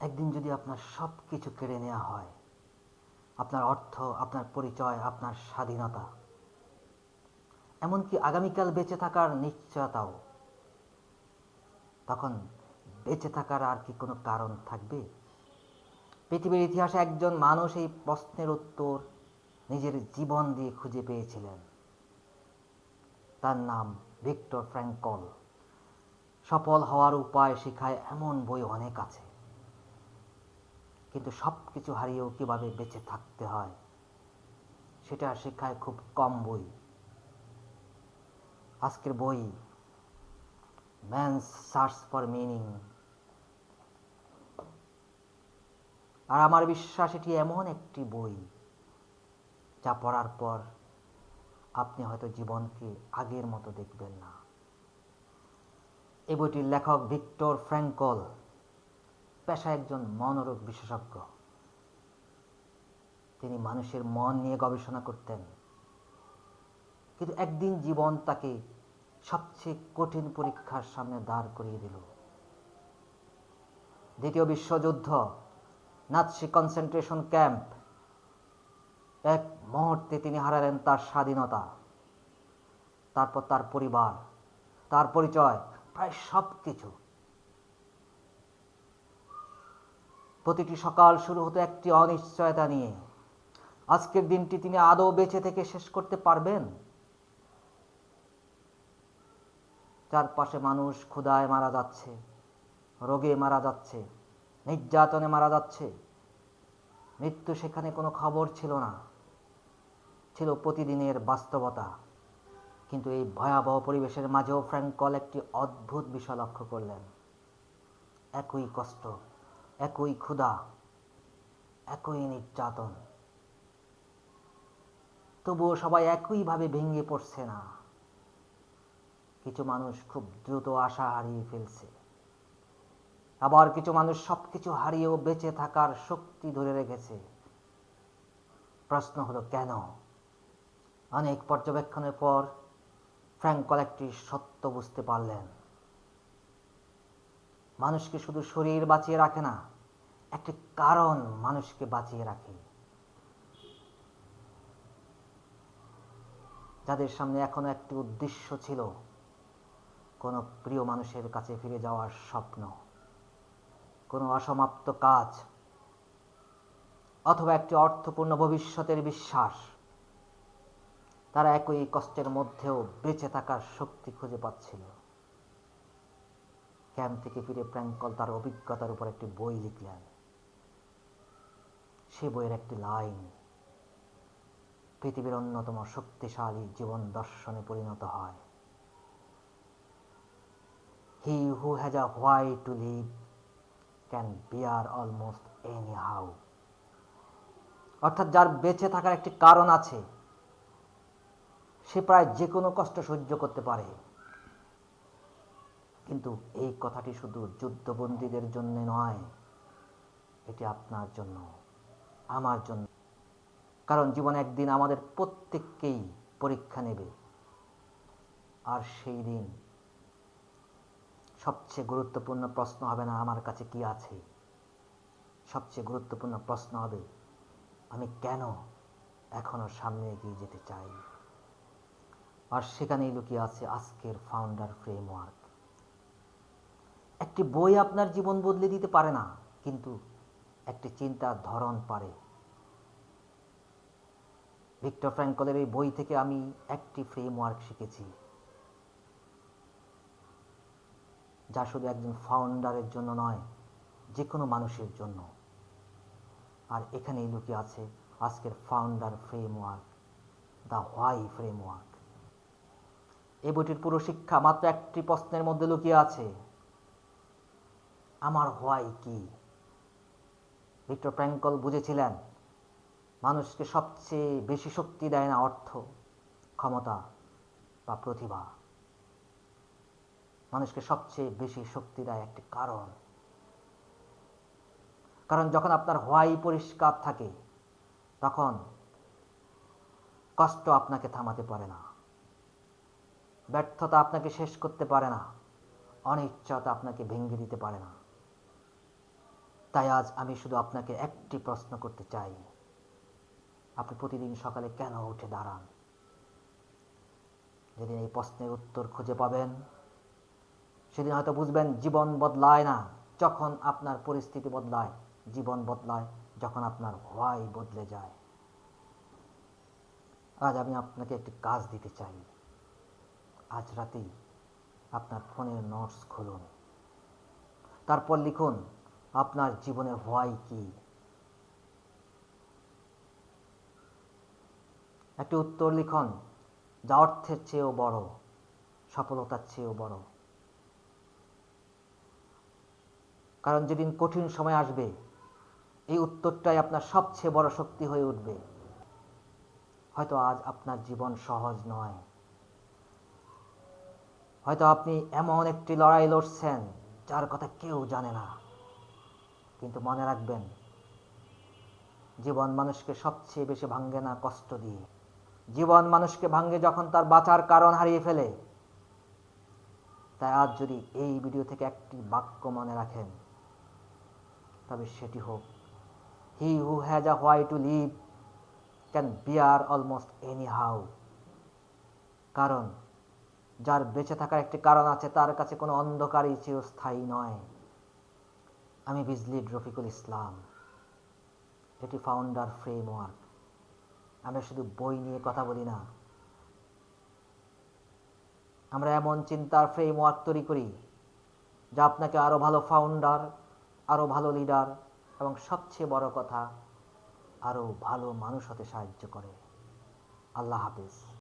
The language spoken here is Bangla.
একদিন যদি আপনার সব কিছু কেড়ে নেওয়া হয়, আপনার অর্থ, আপনার পরিচয়, আপনার স্বাধীনতা, এমনকি আগামীকাল বেঁচে থাকার নিশ্চয়তাও, তখন বেঁচে থাকার আর কি কোনো কারণ থাকবে? পৃথিবীর ইতিহাসে একজন মানুষ এই প্রশ্নের উত্তর নিজের জীবন দিয়ে খুঁজে পেয়েছিলেন। তার নাম ভিক্টর ফ্র্যাঙ্কল। সফল হওয়ার উপায় শেখায় এমন বই অনেক আছে, কিন্তু সব কিছু হারিয়েও কীভাবে বেঁচে থাকতে হয় সেটা শেখায় খুব কম বই। আজকের বই ম্যানস সার্চ ফর মিনিং। আর আমার বিশ্বাস এটি এমন একটি বই যা পড়ার পর আপনি হয়তো জীবনকে আগের মতো দেখবেন না। এই বইটির লেখক ভিক্টর ফ্র্যাঙ্কল পেশায় একজন মনোরোগ বিশেষজ্ঞ। তিনি মানুষের মন নিয়ে গবেষণা করতেন, কিন্তু একদিন জীবন তাকে সবচেয়ে কঠিন পরীক্ষার সামনে দাঁড় করিয়ে দিল। দ্বিতীয় বিশ্বযুদ্ধ, নাৎসি কনসেন্ট্রেশন ক্যাম্প। এক মুহূর্তে তিনি হারালেন তার স্বাধীনতা, তারপর তার পরিবার, তার পরিচয়, প্রায় সব কিছু। প্রতিটি সকাল শুরু হতো একটি অনিশ্চয়তা নিয়ে। আজকের দিনটি তিনি আদৌ বেঁচে থেকে শেষ করতে পারবেন? চারপাশে মানুষ ক্ষুধায় মারা যাচ্ছে, রোগে মারা যাচ্ছে, নির্যাতনে মারা যাচ্ছে। মৃত্যু সেখানে কোনো খবর ছিল না, ছিল প্রতিদিনের বাস্তবতা। কিন্তু এই ভয়াবহ পরিবেশের মাঝেও ফ্র্যাঙ্কল একটি অদ্ভুত বিষয় লক্ষ্য করলেন। একই কষ্ট, একই ক্ষুধা, একই নির্যাতন, তবুও সবাই একইভাবে ভেঙে পড়ছে না। কিছু মানুষ খুব দ্রুত আশা হারিয়ে ফেলছে, আবার কিছু মানুষ সবকিছু হারিয়েও বেঁচে থাকার শক্তি ধরে রেখেছে। প্রশ্ন হলো কেন? অনেক পর্যবেক্ষণের পর ফ্র্যাঙ্কল একটি সত্য বুঝতে পারলেন। মানুষকে শুধু শরীর বাঁচিয়ে রাখে না, একটি কারণ মানুষকে বাঁচিয়ে রাখে। যাদের সামনে এখনো একটি উদ্দেশ্য ছিল, কোনো প্রিয় মানুষের কাছে ফিরে যাওয়ার স্বপ্ন, কোনো অসমাপ্ত কাজ, অথবা একটি অর্থপূর্ণ ভবিষ্যতের বিশ্বাস, তারা একই কষ্টের মধ্যেও বেঁচে থাকার শক্তি খুঁজে পাচ্ছিল। ক্যাম্প থেকে ফিরে ফ্র্যাঙ্কল তার অভিজ্ঞতার উপর একটি বই লিখলেন। সে বইয়ের একটি লাইন পৃথিবীর অন্যতম শক্তিশালী জীবন দর্শনে পরিণত হয়। He who has a why to live can bear almost any how. অর্থাৎ যার বেঁচে থাকার একটি কারণ আছে, সে প্রায় যে কোনো কষ্ট সহ্য করতে পারে। কিন্তু এই কথাটি শুধু যুদ্ধবন্দীদের জন্য নয়, এটি আপনার জন্য, আমার জন্য। কারণ জীবন একদিন আমাদের প্রত্যেককেই পরীক্ষা নেবে। আর সেই দিন সবচেয়ে গুরুত্বপূর্ণ প্রশ্ন হবে না আমার কাছে কি আছে, সবচেয়ে গুরুত্বপূর্ণ প্রশ্ন হবে আমি কেন এখনো সামনে এগিয়ে যেতে চাই। আর সেখানেই লুকিয়ে আছে আজকের ফাউন্ডার ফ্রেমওয়ার্ক। একটি বই আপনার জীবন বদলে দিতে পারে না, কিন্তু একটি চিন্তার ধরন পারে। ভিক্টর ফ্র্যাঙ্কলের এই বই থেকে আমি একটি ফ্রেমওয়ার্ক শিখেছি, যা শুধু একজন ফাউন্ডারের জন্য নয়, যে কোনো মানুষের জন্য। আর এখানেই লুকিয়ে আছে আজকের founder framework, the why framework. এই বইটির পুরো শিক্ষা মাত্র একটি প্রশ্নের মধ্যে লুকিয়ে আছে, আমার হোয়াই কি? ভিক্টর ফ্র্যাঙ্কল বুঝেছিলেন মানুষকে সবচেয়ে বেশি শক্তি দেয় না অর্থ, ক্ষমতা বা প্রতিভা। মানুষকে সবচেয়ে বেশি শক্তি দেয় একটি কারণ। কারণ যখন আপনার হোয়াই পরিষ্কার থাকে, তখন কষ্ট আপনাকে থামাতে পারে না, ব্যর্থতা আপনাকে শেষ করতে পারে না, অনিশ্চয়তা আপনাকে ভেঙে দিতে পারে না। তাই আজ আমি শুধু আপনাকে একটি প্রশ্ন করতে চাই, আপনি প্রতিদিন সকালে কেন উঠে দাঁড়ান? যেদিন এই প্রশ্নের উত্তর খুঁজে পাবেন, সেদিন হয়তো বুঝবেন জীবন বদলায় না যখন আপনার পরিস্থিতি বদলায়, জীবন বদলায় যখন আপনার হোয়াই বদলে যায়। আজ আমি আপনাকে একটি কাজ দিতে চাই। আজ রাতেই আপনার ফোনের নোটস খুলুন, তারপর লিখুন আপনার জীবনের হোয়াই কি। একটি উত্তর লিখুন যা অর্থের চেয়েও বড়, সফলতার চেয়েও বড়। কারণ যেদিন কঠিন সময় আসবে, এই উত্তরটাই আপনার সবচেয়ে বড় শক্তি হয়ে উঠবে। হয়তো আজ আপনার জীবন সহজ নয়, হয়তো আপনি এমন একটি লড়াই লড়ছেন যার কথা কেউ জানে না, কিন্তু মনে রাখবেন, জীবন মানুষকে সবচেয়ে বেশি ভাঙে না কষ্ট দিয়ে, জীবন মানুষকে ভাঙে যখন তার বাঁচার কারণ হারিয়ে ফেলে। তাই আজ যদি এই ভিডিও থেকে একটি বাক্য মনে রাখেন, তবে সেটি হোক, he who has a why to live can bear almost any how. কারণ যার বেঁচে থাকার একটি কারণ আছে, তার কাছে কোনো অন্ধকারই চিরস্থায়ী নয়। আমি বিজলিড রফিকুল ইসলাম, এটি ফাউন্ডার ফ্রেমওয়ার্ক। আমরা শুধু বই নিয়ে কথা বলি না, আমরা এমন চিন্তার ফ্রেমওয়ার্ক তৈরি করি যা আপনাকে আরও ভালো ফাউন্ডার, আরও ভালো লিডার এবং সবচেয়ে বড় কথা, আরও ভালো মানুষ হতে সাহায্য করে। আল্লাহ হাফেজ।